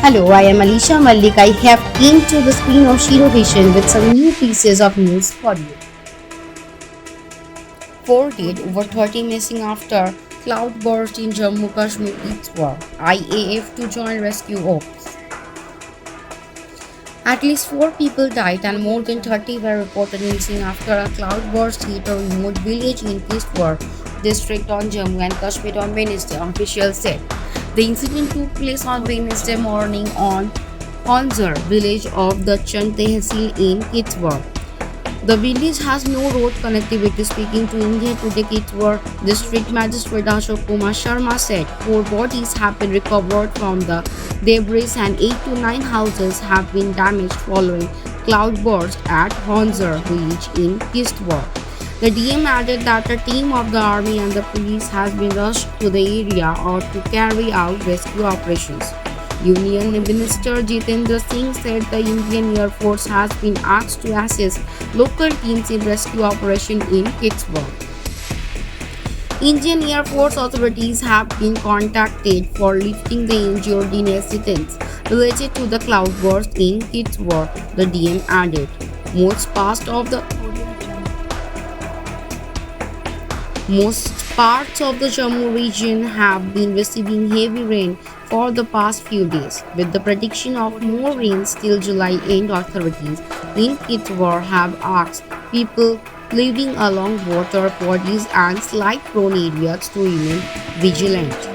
Hello, I am Alisha Malik. I have came to the screen of Shiro Vision with some new pieces of news for you. 4 dead, over 30 missing after cloudburst in Jammu Kashmir East war. IAF to join rescue ops. At least 4 people died and more than 30 were reported missing after a cloudburst hit a remote village in Kishtwar district on Jammu and Kashmir on Wednesday, officials said. The incident took place on Wednesday morning on Honzar village of the Chand Tehsil in Kitwar. The village has no road connectivity. Speaking to India Today, Kitwar District Magistrate Ashok Kumar Sharma said 4 bodies have been recovered from the debris and 8 to 9 houses have been damaged following cloudburst at Honzar village in Kitwar. The DM added that a team of the army and the police has been rushed to the area or to carry out rescue operations. Union Minister Jitendra Singh said the Indian Air Force has been asked to assist local teams in rescue operation in Kitwar. Indian Air Force authorities have been contacted for lifting the injured in accidents related to the cloudburst in Kitwar, the DM added. Most parts of the Jammu region have been receiving heavy rain for the past few days. With the prediction of more rain till July end, authorities in Kitwar have asked people living along water bodies and slide-prone areas to remain vigilant.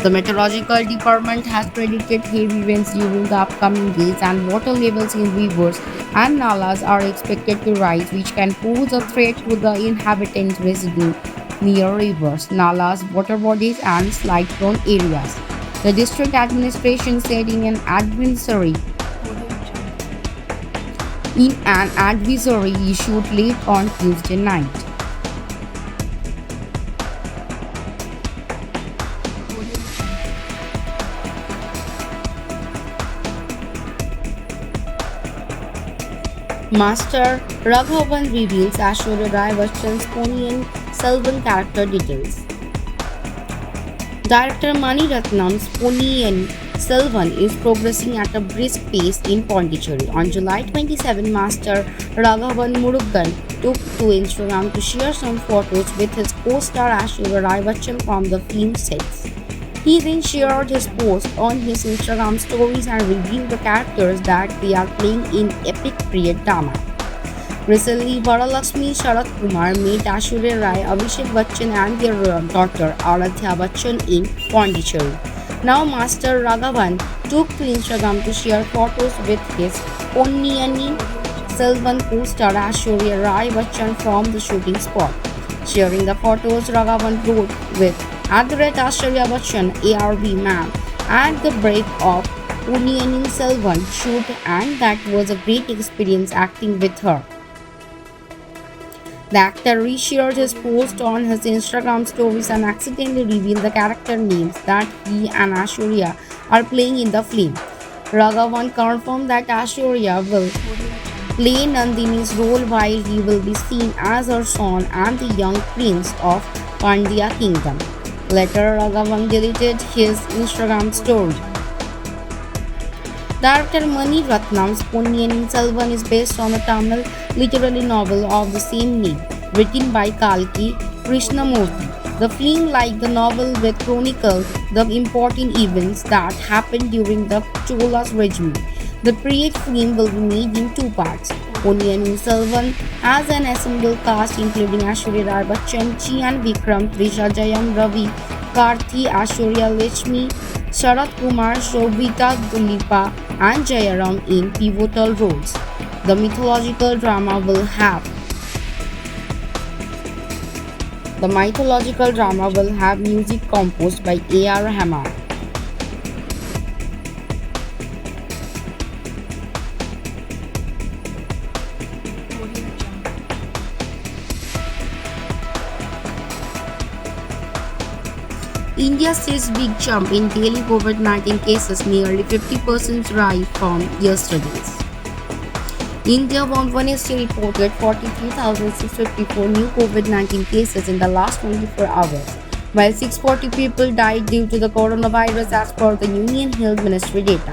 The Meteorological Department has predicted heavy rains during the upcoming days, and water levels in rivers and nalas are expected to rise, which can pose a threat to the inhabitants residing near rivers, nalas, water bodies, and slide-prone areas. The district administration said in an advisory issued late on Tuesday night. Master Raghavan reveals Aishwarya Rai Bachchan's Ponniyin Selvan character details. Director Mani Ratnam's Ponniyin Selvan is progressing at a brisk pace in Pondicherry. On July 27, Master Raghavan Murugan took to Instagram to share some photos with his co-star Aishwarya Rai Bachchan from the film sets. He then shared his post on his Instagram stories and reviewed the characters that they are playing in epic period drama. Recently, Varalakshmi Sharat Kumar met Aishwarya Rai, Abhishek Bachchan and their daughter Aradhya Bachchan in Pondicherry. Now, Master Raghavan took to Instagram to share photos with his Ponniyin Selvan co-star Aishwarya Rai Bachchan from the shooting spot. Sharing the photos, Raghavan wrote with @Aishwarya Bachchan ARV ma'am at the break of Ponniyin Selvan shoot, and that was a great experience acting with her. The actor reshared his post on his Instagram stories and accidentally revealed the character names that he and Aishwarya are playing in the film. Raghavan confirmed that Aishwarya will play Nandini's role while he will be seen as her son and the young prince of Pandya Kingdom. Later, Raghavan deleted his Instagram story. Director Mani Ratnam's Ponniyin Selvan is based on the Tamil literary novel of the same name, written by Kalki Krishnamurthy. The film, like the novel, will chronicle the important events that happened during the Cholas regime. The period film will be made in 2 parts. Ponniyin Selvan has an assembled cast including Aishwarya Rai Bachchan, Chian Vikram, Trisha Jayam, Ravi, Karthi, Aishwarya Lakshmi, Sharat Kumar, Shobhita Dulipa, and Jayaram in pivotal roles. The mythological drama will have music composed by A.R. Rahman. India sees big jump in daily COVID-19 cases, nearly 50% rise from yesterday's. India on Wednesday reported 43,654 new COVID-19 cases in the last 24 hours, while 640 people died due to the coronavirus as per the Union Health Ministry data.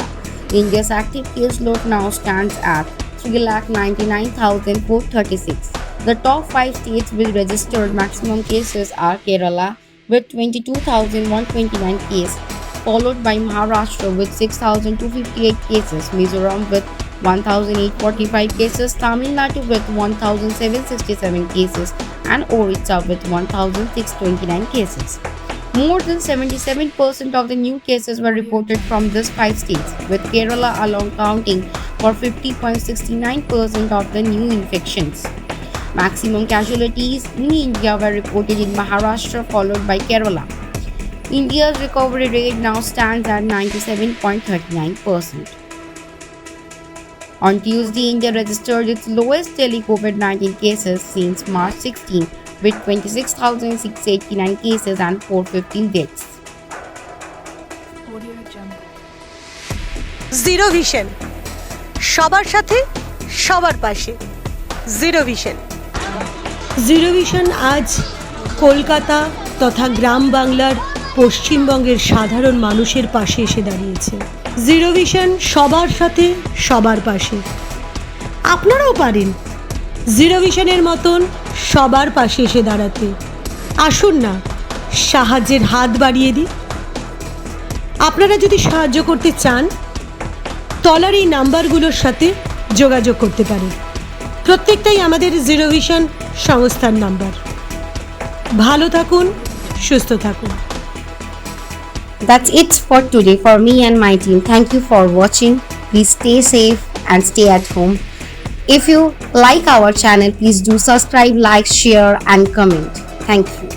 India's active case load now stands at 3,99,436. The top 5 states with registered maximum cases are Kerala with 22,129 cases, followed by Maharashtra with 6,258 cases, Mizoram with 1,845 cases, Tamil Nadu with 1,767 cases, and Orissa with 1,629 cases. More than 77% of the new cases were reported from these 5 states, with Kerala alone accounting for 50.69% of the new infections. Maximum casualties in India were reported in Maharashtra, followed by Kerala. India's recovery rate now stands at 97.39%. On Tuesday, India registered its lowest daily COVID-19 cases since March 16, with 26,689 cases and 415 deaths. Zero vision, সবার সাথে সবার পাশে। Zero vision আজ কলকাতা তথা গ্রাম বাংলার পশ্চিমবঙ্গের সাধারণ মানুষের পাশে এসে দাঁড়িয়েছে। জিরো ভিশন সবার সাথে সবার পাশে। আপনারাও পারেন জিরো ভিশনের মতন সবার পাশে এসে দাঁড়াতে। আসুন না, সাহায্যের হাত বাড়িয়ে দিই। আপনারা যদি সাহায্য করতে চান, তলার এই নাম্বারগুলোর সাথে যোগাযোগ করতে পারেন। প্রত্যেকটাই আমাদের জিরো ভিশন সংস্থার নাম্বার। ভালো থাকুন, সুস্থ থাকুন। That's it for today for me and my team. Thank you for watching. Please stay safe and stay at home. If you like our channel, please do subscribe, like, share and comment. Thank you.